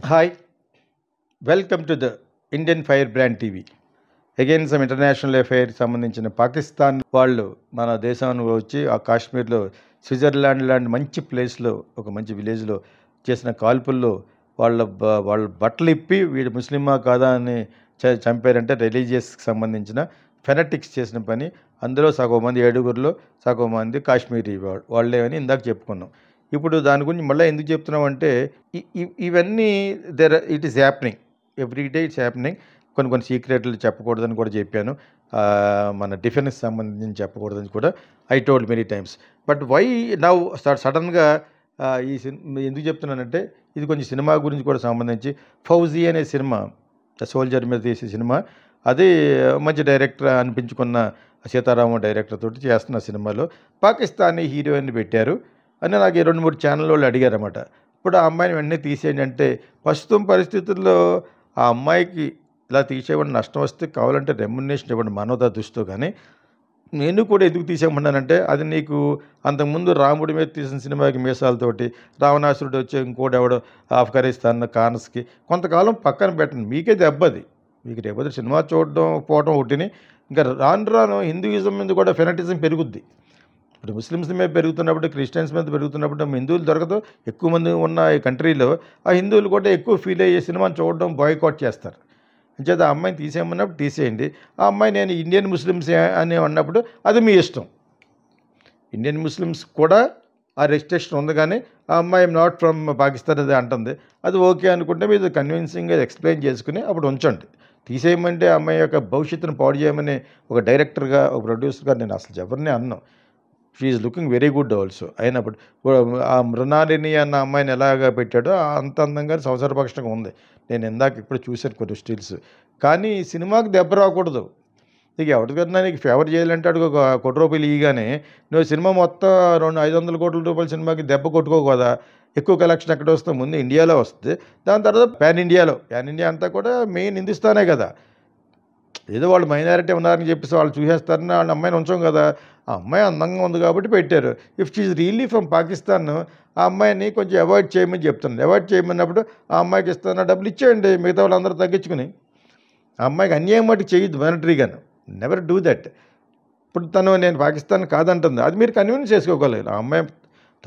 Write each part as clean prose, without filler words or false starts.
Hi, welcome to the Indian Firebrand TV. Again some international affair సంబంధించిన పాకిస్తాన్ వాళ్ళు మన దేశానికి వచ్చి ఆ కాశ్మీర్లో స్విట్జర్లాండ్ లాంటి మంచి ప్లేస్లో ఒక మంచి విలేజ్లో చేసిన కాల్పుల్లో వాళ్ళ బట్టలు ఇప్పి వీడు ముస్లిమా కాదా అని చంపారంటే రిలీజియస్కి సంబంధించిన ఫెనటిక్స్ చేసిన పని. అందులో సగం మంది ఏడుగురిలో సగం మంది కాశ్మీరీ వాళ్ళే అని ఇందాక చెప్పుకున్నాం. ఇప్పుడు దాని గురించి మళ్ళీ ఎందుకు చెప్తున్నాం అంటే ఇవన్నీ it is happening every day, it's happening. కొన్ని సీక్రెట్లు చెప్పకూడదని కూడా చెప్పాను. మన డిఫెన్స్ సంబంధించి చెప్పకూడదని కూడా I told many times. But why now సడన్గా ఈ సినిమా ఎందుకు చెప్తున్నానంటే ఇది కొంచెం సినిమా గురించి కూడా సంబంధించి. ఫౌజీ అనే సినిమా, సోల్జర్ మీద తీసే సినిమా, అది మంచి డైరెక్టర్ అనిపించుకున్న సీతారామ డైరెక్టర్ తోటి చేస్తున్న సినిమాలో పాకిస్తానీ హీరోయిన్ పెట్టారు అని నాకు 2-3 ఛానల్ వాళ్ళు అడిగారన్నమాట. ఇప్పుడు ఆ అమ్మాయిని వెంటనే తీసేయండి అంటే ప్రస్తుతం పరిస్థితుల్లో ఆ అమ్మాయికి ఇలా తీసేయడం నష్టం వస్తే కావాలంటే రెమ్యునరేషన్ ఇవ్వండి మానవతా దృష్టితో. కానీ నేను కూడా ఎందుకు తీసేయమన్నానంటే అది నీకు అంతకుముందు రాముడి మీద తీసిన సినిమాకి మీసాలతోటి రావణాసురుడు వచ్చే ఇంకోటి ఎవడో ఆఫ్ఘనిస్తాన్ కాన్స్కి కొంతకాలం పక్కన పెట్టండి, మీకే దెబ్బది. మీకు రేపొద్దు సినిమా చూడడం పోవడం ఒకటిని, ఇంకా రాను రాను హిందూయిజం మీద కూడా ఫెనటిజం పెరుగుద్ది. ఇప్పుడు ముస్లిమ్స్ మీద పెరుగుతున్నప్పుడు, క్రిస్టియన్స్ మీద పెరుగుతున్నప్పుడు హిందువులు దొరకదు. ఎక్కువ మంది ఉన్న ఈ కంట్రీలో ఆ హిందువులు కూడా ఎక్కువ ఫీల్ అయ్యే సినిమాని చూడడం బాయ్కాట్ చేస్తారు. అంచేత ఆ అమ్మాయిని తీసేయమన్నప్పుడు తీసేయండి. ఆ అమ్మాయి నేను ఇండియన్ ముస్లిమ్స్ అని అన్నప్పుడు అది మీ ఇష్టం. ఇండియన్ ముస్లిమ్స్ కూడా ఆ రిస్ట్రిక్షన్ ఉంది, కానీ ఆ అమ్మాయి నాట్ ఫ్రమ్ పాకిస్తాన్ అది అంటుంది. అది ఓకే అనుకుంటే మీరు కన్విన్సింగ్గా ఎక్స్ప్లెయిన్ చేసుకుని అప్పుడు ఉంచండి. తీసేయమంటే ఆ అమ్మాయి యొక్క భవిష్యత్తును పాడు చేయమని ఒక డైరెక్టర్గా, ఒక ప్రొడ్యూసర్గా నేను అసలు ఎవరిని అన్నాను. She is looking very good also. అయినప్పుడు ఆ మృణాలిని అన్న అమ్మాయిని ఎలాగా పెట్టాడో అంత అందంగా సంసారపక్షంగా ఉంది. నేను ఇందాక ఇప్పుడు చూశాను కొన్ని స్టిల్స్. కానీ సినిమాకి దెబ్బ రాకూడదు. నీకు ఎవరికన్నా నీకు ఫేవర్ చేయాలంటే అడుగు ఒక ₹1 ఇయ్యగానే నువ్వు సినిమా మొత్తం 500 కోట్ల రూపాయల సినిమాకి దెబ్బ కొట్టుకోవు కదా. ఎక్కువ కలెక్షన్ ఎక్కడ వస్తుంది? ముందు ఇండియాలో వస్తుంది, దాని తర్వాత పాన్ ఇండియా అంతా కూడా మెయిన్ హిందుస్థానే కదా. ఏదో వాళ్ళు మైనారిటీ ఉన్నారని చెప్పేసి వాళ్ళు చూసేస్తారని వాళ్ళ అమ్మాయిని ఉంచాం కదా. ఆ అమ్మాయి అందంగా ఉంది కాబట్టి పెట్టారు. If she is really from Pakistan, ఆ అమ్మాయిని కొంచెం అవాయిడ్ చేయమని చెప్తున్నాను. అవాయిడ్ చేయమన్నప్పుడు ఆ అమ్మాయికి ఇస్తున్న డబ్బులు ఇచ్చేయండి, మిగతా వాళ్ళందరూ తగ్గించుకుని. ఆ అమ్మాయికి అన్యాయం మట్టి చేయొద్దు మానిటరీగాను. Never do that. ఇప్పుడు నేను పాకిస్తాన్ కాదంటుంది, అది మీరు కన్విన్స్ చేసుకోగలరు. ఆ అమ్మాయి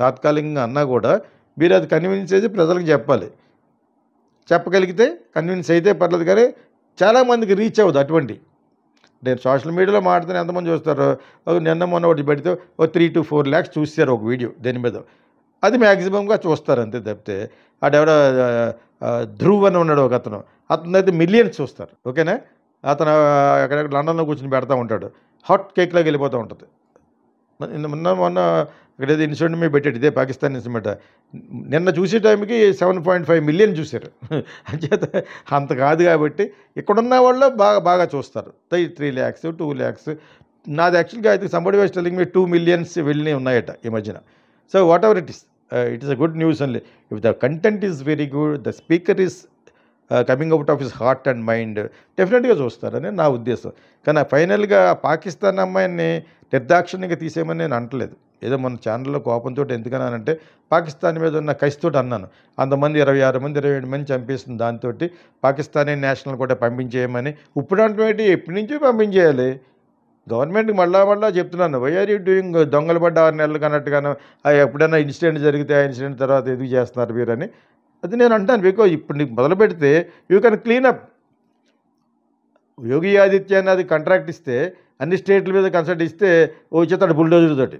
తాత్కాలికంగా అన్నా కూడా మీరు అది కన్విన్స్ చేసి ప్రజలకు చెప్పాలి. చెప్పగలిగితే కన్విన్స్ అయితే పర్లేదు, కానీ చాలామందికి రీచ్ అవ్వదు అటువంటి. నేను సోషల్ మీడియాలో మాట్లాడితే ఎంతమంది చూస్తారు? నిన్న మొన్న ఒకటి పెడితే 3 to 4 lakhs చూసారు ఒక వీడియో దేని మీద. అది మ్యాక్సిమంగా చూస్తారు అంతే తప్పితే. ఆడెవడో ధ్రువ్ అని ఉన్నాడు ఒక అతను అయితే మిలియన్స్ చూస్తారు. ఓకేనా? అతను అక్కడ లండన్లో కూర్చొని పెడతా ఉంటాడు, హాట్ కేక్లాగా వెళ్ళిపోతూ ఉంటుంది. మొన్న ఇక్కడ ఏదో ఇన్సిడెంట్ మీద పెట్టాడు, ఇదే పాకిస్తాన్ ఇన్సిడెంట్. నిన్న చూసే టైంకి 7.5 million చూశారు. అంచేత అంత కాదు కాబట్టి ఇక్కడున్న వాళ్ళు బాగా చూస్తారు. 3 lakhs 2 lakhs. నాది యాక్చువల్గా అయితే somebody was telling me 2 millions వెళ్ళి ఉన్నాయట ఈ మధ్యన. So what ever it is a good news only. If the content is very good, the speaker is coming out of his heart and mind, డెఫినెట్గా చూస్తారని నా ఉద్దేశం. కానీ ఫైనల్గా పాకిస్తాన్ అమ్మాయిని నిర్దాక్షిణ్యంగా తీసేయమని నేను అంటలేదు. ఏదో మన ఛానల్లో కోపంతో ఎందుకన్నానంటే పాకిస్తాన్ మీద ఉన్న కసితోటి అన్నాను. అంతమంది 26 మంది 27 మంది చంపేస్తుంది దాంతో పాకిస్తానీ నేషనల్ కూడా పంపించేయమని. ఇప్పుడు అంటే ఎప్పటి నుంచో పంపించేయాలి. గవర్నమెంట్కి మళ్ళా చెప్తున్నాను, వై ఆర్ యూ డూయింగ్? దొంగలు పడ్డ 6 నెలలు అన్నట్టుగాను ఎప్పుడైనా ఇన్సిడెంట్ జరిగితే ఆ ఇన్సిడెంట్ తర్వాత ఎందుకు చేస్తున్నారు వీరని. అది నేను అంటాను. బికాజ్ ఇప్పుడు నీకు మొదలు పెడితే యూ కెన్ క్లీనప్. యోగి ఆదిత్యాన్ని అది కాంట్రాక్ట్ ఇస్తే అన్ని స్టేట్ల మీద కన్సల్ట్ ఇస్తే వచ్చేస్తాడు బుల్డోజర్ తోటి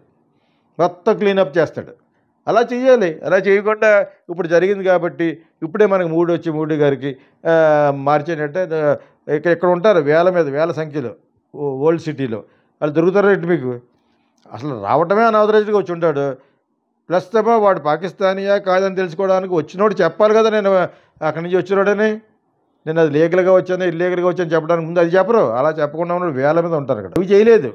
మొత్తం క్లీనప్ చేస్తాడు. అలా చేయాలి. అలా చేయకుండా ఇప్పుడు జరిగింది కాబట్టి ఇప్పుడే మనకు మోడీ గారికి మార్చేటంటే ఇక్కడ ఉంటారు వేల సంఖ్యలో ఓల్డ్ సిటీలో. వాళ్ళు దొరుకుతారు ఏంటి మీకు? అసలు రావటమే అనాథరైజ్డ్గా వచ్చి ఉంటాడు. ప్లస్ తప్ప వాడు పాకిస్తానీయా కాదని తెలుసుకోవడానికి వచ్చినోడు చెప్పాలి కదా, నేను అక్కడి నుంచి వచ్చినోడని. నేను అది లీగల్గా వచ్చాను ఇల్లీగల్గా వచ్చాను చెప్పడానికి ముందు అది చెప్పరు. అలా చెప్పకుండా ఉన్నాడు వేల మీద ఉంటారు అక్కడ. అవి చేయలేదు.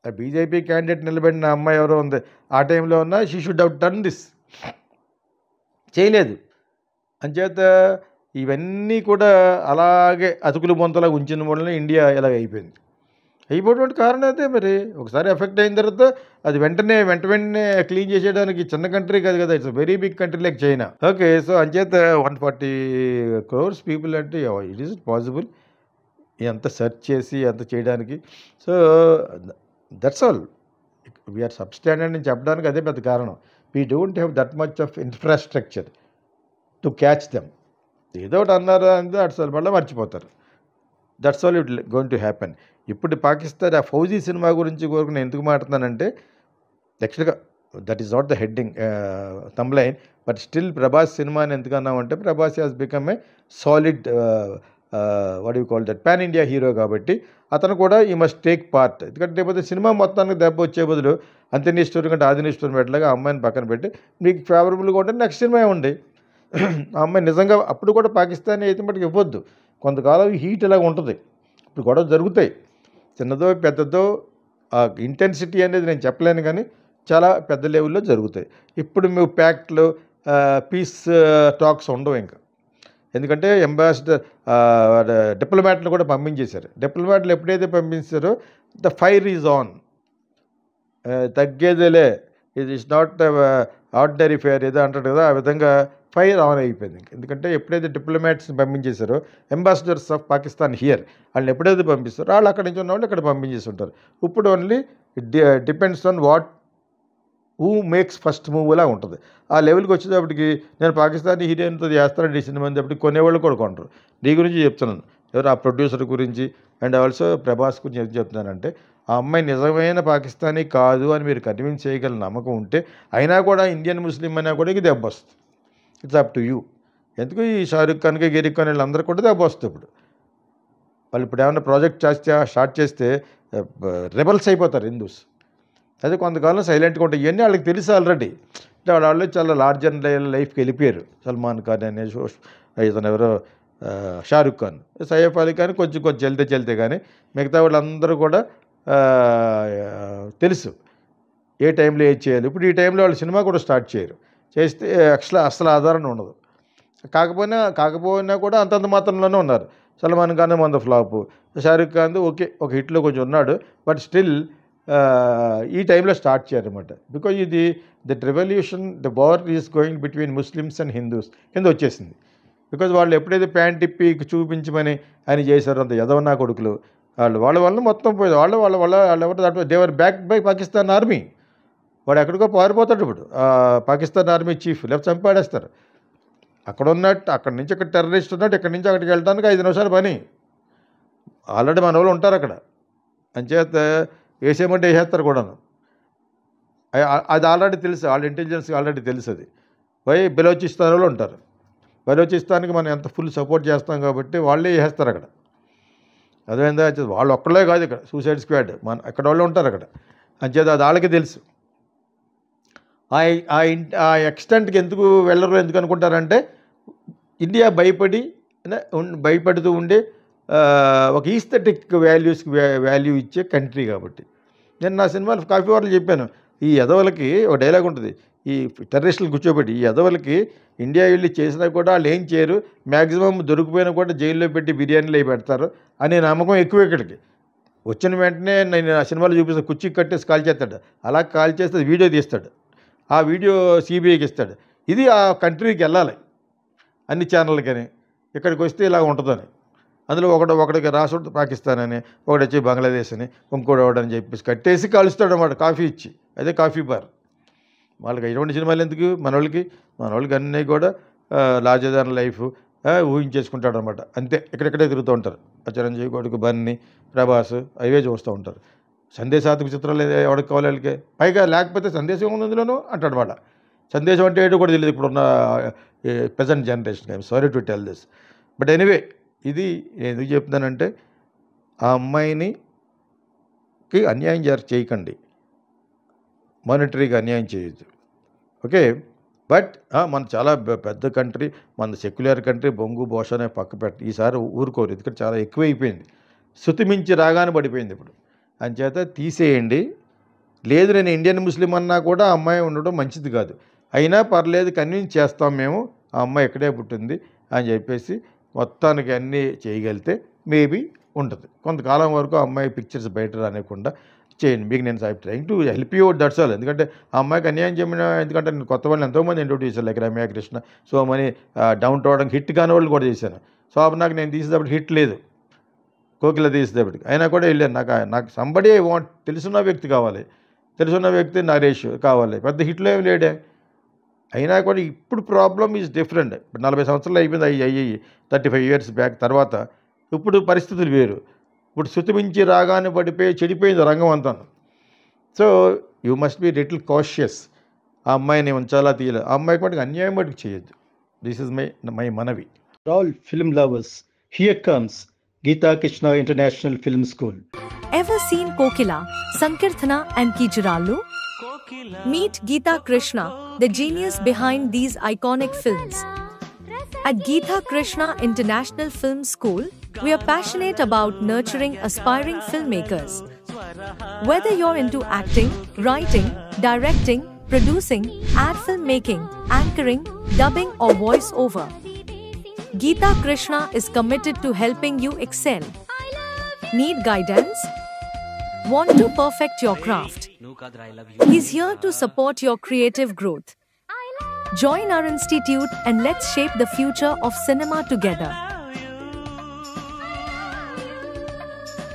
ఆ బీజేపీ క్యాండిడేట్ నిలబడిన అమ్మాయి ఎవరో ఉంది, ఆ టైంలో ఉన్న she should have done this. చేయలేదు. అంచేత ఇవన్నీ కూడా అలాగే అతుకులు బొంతలాగా ఉంచిన వలన ఇండియా ఇలాగ అయిపోయింది. అయిపోవడానికి కారణం అదే మరి. ఒకసారి ఎఫెక్ట్ అయిన తర్వాత అది వెంటనే క్లీన్ చేసేయడానికి చిన్న కంట్రీ కాదు కదా, it's very big country like China. Okay, so అంచేత 140 crores పీపుల్ అంటే ఇట్ ఈస్ పాసిబుల్ ఎంత సెర్చ్ చేసి ఎంత చేయడానికి. So that's all. We are substandard అని చెప్పడానికి అదే పెద్ద కారణం. We don't have that much of infrastructure to catch them. ఏదో ఒకటి అన్నారు అంటే అటు మళ్ళీ మర్చిపోతారు. That's all it going to happen. ఇప్పుడు పాకిస్తాన్ ఆ ఫౌజీ సినిమా గురించి నేను ఎందుకు మాట్లాడుతున్నానంటే, యాక్చువల్గా that is not the heading thumbnail, but still Prabhas cinema అని ఎందుకు అన్నామంటే, Prabhas has become a solid what you call that pan India hero కాబట్టి అతను కూడా ఈ మస్ట్ టేక్ పార్ట్. ఎందుకంటే లేకపోతే సినిమా మొత్తానికి దెబ్బ వచ్చే బదులు అంత్యనిష్ఠూరం కంటే ఆదినిష్ఠూరం పెట్టలాగా ఆ అమ్మాయిని పక్కన పెట్టి మీకు ఫేవరబుల్గా ఉంటే నెక్స్ట్ సినిమా ఉండి ఆ అమ్మాయి నిజంగా అప్పుడు కూడా పాకిస్తాన్ అయితే మటుకు ఇవ్వద్దు. కొంతకాలం హీట్ ఇలాగ ఉంటుంది. ఇప్పుడు గొడవ జరుగుతాయి, చిన్నదో పెద్దదో ఆ ఇంటెన్సిటీ అనేది నేను చెప్పలేను, కానీ చాలా పెద్ద లెవెల్లో జరుగుతాయి. ఇప్పుడు మేము ప్యాక్ట్లు పీస్ టాక్స్ ఉండవు ఇంకా. ఎందుకంటే అంబాసిడర్ డిప్లొమాట్లు కూడా పంపించేశారు. డిప్లొమాట్లు ఎప్పుడైతే పంపించారో ద ఫైర్ ఈజ్ ఆన్, తగ్గేదేలే, ఇది ఇస్ నాట్ ఆర్డినరీ ఫైర్ ఏదో అంటాడు కదా, ఆ విధంగా ఫైర్ ఆన్ అయిపోయింది. ఎందుకంటే ఎప్పుడైతే డిప్లొమాట్స్ని పంపించేశారో అంబాసిడర్స్ ఆఫ్ పాకిస్తాన్ హియర్, వాళ్ళని ఎప్పుడైతే పంపిస్తారో వాళ్ళు అక్కడి నుంచి ఉన్న వాళ్ళు ఇక్కడ పంపించేసి ఉంటారు. ఇప్పుడు only depends on what who makes first move లా ఉంటుంది. ఆ లెవెల్కి వచ్చేటప్పటికి నేను పాకిస్తానీ హీరోయిన్తో చేస్తానండి ఈ సినిమా అనేటప్పటికి కొనేవాళ్ళు కూడా కొంటారు. నీ గురించి చెప్తున్నాను, ఎవరు ఆ ప్రొడ్యూసర్ గురించి అండ్ ఆల్సో ప్రభాస్ గురించి ఏం చెప్తున్నానంటే, ఆ అమ్మాయి నిజమైన పాకిస్తానీ కాదు అని మీరు కన్విన్స్ చేయగల నమ్మకం ఉంటే, అయినా కూడా ఇండియన్ ముస్లిం అయినా కూడా ఇది దెబ్బ వస్తుంది. It's up to you. ఎందుకు ఈ షారుఖ్ ఖాన్కి గిరిక్ ఖాన్ వీళ్ళందరూ కూడా దెబ్బ వస్తుంది. వాళ్ళు ఇప్పుడు ఏమైనా ప్రాజెక్ట్ స్టార్ట్ చేస్తే రెబల్స్ అయిపోతారు హిందూస్. అదే కొంతకాలం సైలెంట్గా ఉంటాయి. ఇవన్నీ వాళ్ళకి తెలుసు ఆల్రెడీ. అంటే వాళ్ళు చాలా లార్జర్ లైఫ్కి వెళ్ళిపోయారు. సల్మాన్ ఖాన్ అనే ఇతను ఎవరో షారుఖ్ ఖాన్, సైఫ్ అలీ ఖాన్ కొంచెం చెల్తే కానీ మిగతా వాళ్ళందరూ కూడా తెలుసు ఏ టైంలో ఏది చేయాలి. ఇప్పుడు ఈ టైంలో వాళ్ళు సినిమా కూడా స్టార్ట్ చేయరు. చేస్తే అసలు ఆధారణ ఉండదు. కాకపోయినా కూడా అంతంత మాత్రంలోనే ఉన్నారు. సల్మాన్ ఖాన్ మంద ఫ్లాపు, షారుఖ్ ఖాన్ ఓకే ఒక హిట్లో కొంచెం ఉన్నాడు, బట్ స్టిల్ ఈ టైంలో స్టార్ట్ చేయాలన్నమాట. బికాజ్ ఇది that revolution, the war is going between Muslims and Hindus కింద వచ్చేసింది. బికాజ్ వాళ్ళు ఎప్పుడైతే ప్యాంట్ ఇప్పి చూపించమని ఆయన చేశారో అంత యదవనా కొడుకులు వాళ్ళ వల్ల మొత్తం పోయింది. వాళ్ళు ఎవరు దేవర్ బ్యాక్ బై పాకిస్తాన్ ఆర్మీ. వాడు ఎక్కడికో పారిపోతాడు ఇప్పుడు పాకిస్తాన్ ఆర్మీ చీఫ్, లేకపోతే చంపాడేస్తారు. అక్కడి నుంచి అక్కడ టెర్రరిస్ట్ ఉన్నట్టు ఇక్కడి నుంచి అక్కడికి వెళ్ళడానికి 5 నిమిషాల పని. ఆల్రెడీ మన వాళ్ళు ఉంటారు అక్కడ, అంచేత వేసేయమంటే వేసేస్తారు కూడాను. అది ఆల్రెడీ తెలుసు, వాళ్ళ ఇంటెలిజెన్స్కి ఆల్రెడీ తెలుసు. అది బెలోచిస్తాన్లో ఉంటారు. బెలోచిస్తాన్కి మనం ఎంత ఫుల్ సపోర్ట్ చేస్తాం కాబట్టి వాళ్ళే వేసేస్తారు అక్కడ. అదేందా వాళ్ళు ఒక్కళ్ళే కాదు, ఇక్కడ సూసైడ్ స్క్వాడ్ ఎక్కడ వాళ్ళు ఉంటారు అక్కడ. అంచేత అది వాళ్ళకి తెలుసు. ఆ ఎక్స్టెంట్కి ఎందుకు వెళ్ళరు, ఎందుకు అనుకుంటారంటే ఇండియా భయపడుతూ ఉండే ఒక ఈస్థెటిక్ వాల్యూస్కి వాల్యూ ఇచ్చే కంట్రీ కాబట్టి. నేను నా సినిమాలో కాఫీ వార్లు చెప్పాను, ఈ ఎదవలకి ఒక డైలాగ్ ఉంటుంది, ఈ టెర్రరిస్టులు కూర్చోబెట్టి ఈ ఎదవలకి ఇండియా వెళ్ళి చేసినా కూడా వాళ్ళు ఏం చేయరు, మ్యాక్సిమం దొరికిపోయినా కూడా జైల్లో పెట్టి బిర్యానీలు అవి పెడతారు అనే నమ్మకం ఎక్కువ. ఇక్కడికి వచ్చిన వెంటనే నేను ఆ సినిమాలో చూపిస్తాను, కుర్చీ కట్టేసి కాల్ చేస్తాడు. అలా కాల్ చేస్తే వీడియో తీస్తాడు, ఆ వీడియో సిబిఐకి ఇస్తాడు. ఇది ఆ కంట్రీకి వెళ్ళాలి అన్ని ఛానళ్ళకని. ఇక్కడికి వస్తే ఇలా ఉంటుందని. అందులో ఒకడికి రాసుడు పాకిస్తాన్ అని, ఒకటి వచ్చి బంగ్లాదేశ్ అని, ఇంకోటి ఒకడని చెప్పేసి కట్టేసి కాలుస్తాడు అన్నమాట కాఫీ ఇచ్చి. అదే కాఫీ బార్. వాళ్ళకి ఎటువంటి సినిమాలు ఎందుకు, మన వాళ్ళకి అన్నీ కూడా లార్జర్ దాన్ లైఫ్ ఊహించేసుకుంటాడు అనమాట. అంతే, ఇక్కడెక్కడే తిరుగుతూ ఉంటారు. చిరంజీవి కొడుకు బన్నీ, ప్రభాస్ అవే చూస్తూ ఉంటారు. సందేశాత్మక చిత్రాలు ఎవరికి కావాలి వాళ్ళకి, పైగా లేకపోతే సందేశం ఉంది అందులోనూ అంటాడు. వాళ్ళ సందేశం అంటే ఏంటో కూడా తెలియదు ఇప్పుడున్న present generation. I'm sorry to tell this, but anyway ఇది నేను ఎందుకు చెప్తున్నానంటే, ఆ అమ్మాయికి అన్యాయం చేయకండి, మానిటరీగా అన్యాయం చేయొద్దు. ఓకే, బట్ మన చాలా పెద్ద కంట్రీ, మన సెక్యులర్ కంట్రీ, బొంగు బోష అనే పక్క పెట్టి ఈసారి ఊరుకోరు. ఎందుకంటే చాలా ఎక్కువైపోయింది, శృతిమించి రాగానే పడిపోయింది ఇప్పుడు. అంచేత తీసేయండి. లేదు నేను ఇండియన్ ముస్లిం అన్నా కూడా ఆ అమ్మాయి ఉండడం మంచిది కాదు, అయినా పర్లేదు కన్విన్స్ చేస్తాం మేము, ఆ అమ్మాయి ఎక్కడే పుట్టింది అని చెప్పేసి మొత్తానికి అన్నీ చేయగలిగితే మేబీ ఉంటుంది. కొంతకాలం వరకు ఆ అమ్మాయి పిక్చర్స్ బయట రానివ్వకుండా చేయండి. మీకు నేను trying to help you out, that's all. ఎందుకంటే ఆ అమ్మాయికి అన్యాయం చేయమని, ఎందుకంటే నేను కొత్త వాళ్ళని ఎంతోమంది ఇంట్రొడ్యూస్ చేశాను, like Ramya Krishna, so many డౌన్ టోవడం హిట్ కాని వాళ్ళు కూడా చేశాను. సో అప్పుడు నాకు నేను తీసేటప్పుడు హిట్ లేదు, కోకిల తీసేటప్పటికి, అయినా కూడా వెళ్ళాను. నాకు సంబడి వాంట్, తెలుసున్న వ్యక్తి కావాలి, తెలుసున్న వ్యక్తి నరేష్ కావాలి, పెద్ద హిట్లో ఏమి లేడే. అయినా కూడా ఇప్పుడు ప్రాబ్లమ్ ఈజ్ డిఫరెంట్. ఇప్పుడు 40 సంవత్సరాలు అయిపోయింది, అయ్యి 35 ఇయర్స్ బ్యాక్ తర్వాత. ఇప్పుడు పరిస్థితులు వేరు. ఇప్పుడు శృతి మించి రాగానే పడిపోయి చెడిపోయింది రంగం అంతా. So you must be little cautious. ఆ అమ్మాయిని ఉంచాలా తీయాలి, ఆ అమ్మాయికి మటుకు అన్యాయం మటుకు చేయొద్దు. దిస్ ఇస్ మై మనవి. All film lovers, here comes Geeta Krishna International Film School. Ever seen Kokila, Sankirthana and Kijurallu? Meet Geeta Krishna, the genius behind these iconic films. At Geeta Krishna International Film School, we are passionate about nurturing aspiring filmmakers. Whether you're into acting, writing, directing, producing, ad filmmaking, anchoring, dubbing or voice over, Geeta Krishna is committed to helping you excel. Need guidance? Want to perfect your craft? He's here to support your creative growth. Join our institute and let's shape the future of cinema together.